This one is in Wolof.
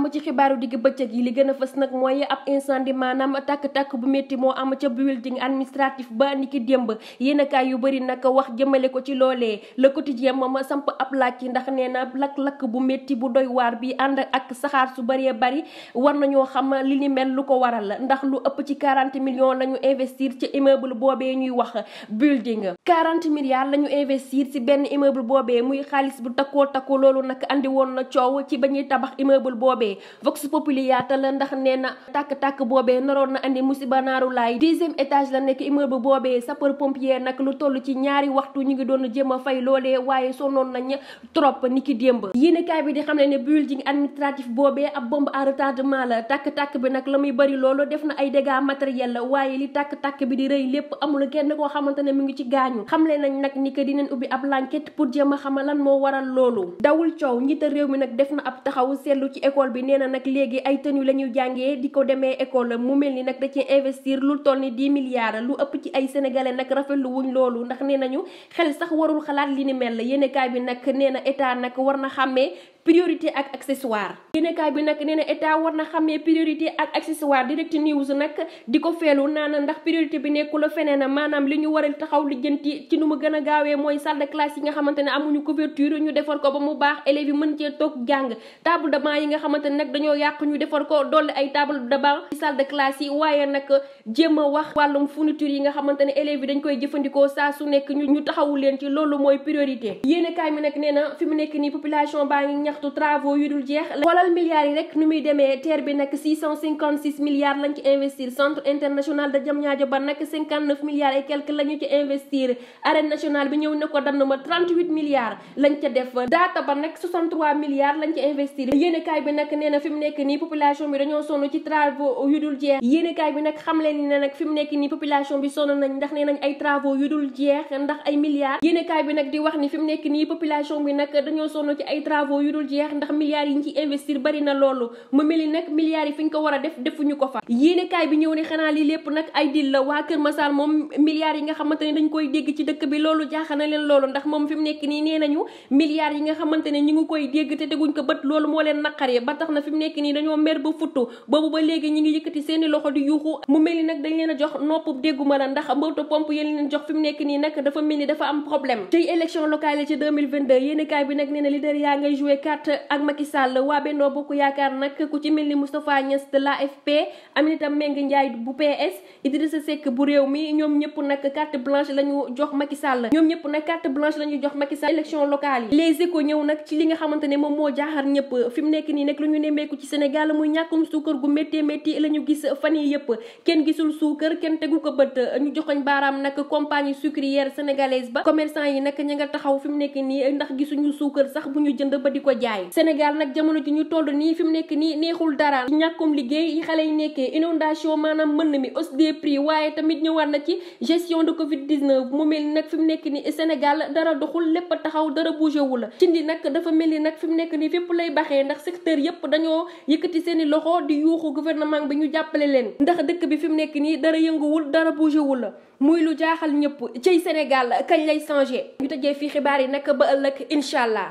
jàmm ci xibaaru digg bëccëg yi li gën a fës nag mooy ab incendie maanaam tàkk-tàkk bu métti moo am ca building administratif ba niki démb yéenekaay yu bëri nag wax jëmale ko ci loolee Le Quotidien moom samp ab laaj ndax nee na lakk-lakk bu métti bu doy waar bi ànd ak saxaar su bëree bëri war nañoo xam li ni mel lu ko waral ndax lu ëpp ci 40 millions la ñu investir ci immeuble boobee ñuy wax building 40 milliards la ñu investir ci benn immeuble boobee muy xaalis bu takkoo loolu nag andi woon na coow ci ba ñuy tabax immeuble boobee Vox Populi yaatal ndax nee na tàkk-tàkk boobee naroon na andi musiba naaru laay 10e étage la nekk immeuble boobee sapeur pompier nag lu toll ci ñaari waxtu ñu ngi doon jéem a fay loolee waaye sonoon nañ trop niki démb yéenekaay bi di xam ne building administratif boobee ab bombe à retardement la tàkk-tàkk bi nag la muy bëri loolu def na ay dégâts matériels la waaye li tàkk-tàkk bi di rëy lépp amul kenn koo xamante ne mu ngi ci gaañu xamle nañ nag ni que dinañ ubbi ab enquête pour jéem a xam lan moo waral loolu dawul coow njiital réew mi nag def na ab taxaw seetlu ci école bi nee na nag léegi ay tenue la ñuy jàngee di ko demee école mu mel ni nag da ci investir lu toll ni 10 milliards lu ëpp ci ay sénégalais nag rafetlu wuñ loolu ndax nee nañu xel sax warul xalaat li ni mel yéenekaay bi nag nee na état nag war na xàmmee priorité ak accessoire yéenekaay bi nag nee na état war na xàmmee priorité ak accessoire Direct News nag di ko feelu naan ndax priorité bi nekkul feneen maanaam li ñu war a taxaw lijjanti ci nu mu gën a gaawee mooy salle de classe yi nga xamante ne amuñu couverture ñu defar ko ba mu baax élèves yi mën cee toog jàng table de banc yi nga xamante ne nag dañoo yàq ñu defar ko dolli ay table de banc ci salle de classe yi waaye nag jéem a wax wàllum fourniture yi nga xamante ne élèves yi dañ koy jëfandikoo saa su nekk ñu taxawu leen ci loolu mooy priorité yéenekaay mi nag nee na fi mu nekk nii population baa ngi ñaxtu travaux yu dul jeex xoolal milliards yi rek nu muy demee terre bi nag 656 milliards lañ ci investir centre international de Diamniadio ba nag 59 milliards et quelques la ñu ci investir arène nationale bi ñëw ne ko dann ma 38 milliards lañ ca def data ba nag 63 milliards lañ ci investir yéenekaay bi nag nee na fi mu nekk nii population bi dañoo sonn ci travaux yu dul jeex yéenekaay bi nag xam leen ni ne nag fi mu nekk nii population bi sonn nañ ndax nee nañ ay travaux yu dul jeex ndax ay milliards yéenekaay bi nag di wax ni fi mu nekk nii population bi nag dañoo sonn ci ay travaux yu dul jeex ndax milliards yi ñu ci investir bari na loolu mu mel ni nag milliards yi fi ñu ko war a def defuñu ko fa yéenekaay bi ñëw ni xanaa li lépp nag ay dil la waa Kër Massar moom milliards yi nga xamante ne dañ koy dégg ci dëkk bi loolu jaaxal na leen loolu ndax moom fi mu nekk nii nee nañu milliards yi nga xamante ne ñu ngi koy dégg te teguñ ko bët loolu moo leen naqaree ba tax na fi mu nekk nii dañoo mer ba futtu boobu ba léegi ñi ngi yëkkati seeni loxo di yuuxu mu mel ni nag dañ leen a jox nopp dégguma la ndax mbootu pompe yéen leen jox fi mu nekk nii nag dafa mel ni dafa am problème tey élection locale ci 2022 yéenekaay bi nag nee na leader yaa ngay joué carte ak Macky Sall waa Benno Bokk Yaakaar nag ku ci mel ni Moustapha Niasse de l'AFP Aminata Mbengue Ndiaye bu PS Idrissa Seck bu réew mi ñoom ñëpp nag carte blanche la ñu jox Macky Sall ñoom ñëpp nag carte blanche la ñu jox Macky Sall élection locale yi Les Échos ñëw nag ci li nga xamante ne moom moo jaaxar ñëpp fi mu nekk nii nag lu ñu nemmeeku ci Sénégal muy ñàkkum suukar gu métti la ñu gis fan yi yëpp kenn gisul suukar kenn tegu ko bët ñu joxoñ baaraam nag compagnie sucrière sénégalaise ba commerçant yi nag ña nga taxaw fi mu nekk nii ndax gisuñu suukar sax bu ñu jënd ba di ko jaay Sénégal nag jamono ji ñu toll nii fi mu nekk nii neexul dara ñàkkum liggéey yi xale yi nekkee inondation maanaam mën mi hausse des prix waaye tamit ñëwaat na ci gestion de Covid 19 mu mel ni nag fi mu nekk nii Sénégal dara doxul lépp taxaw dara bougé wu la ci ndi nag dafa mel ni nag fi mu nekk nii fépp lay baxee ndax secteur yépp dañoo yëkkati seeni loxo di yuuxu gouvernement bi ñu jàppale leen ndax dëkk bi fi mu nekk nii dara yënguwul dara bougé wu la muy lu jaaxal ñëpp cey Sénégal kañ lay changé ñu tëjee fii xibaar yi nag ba ëllëg incha allah.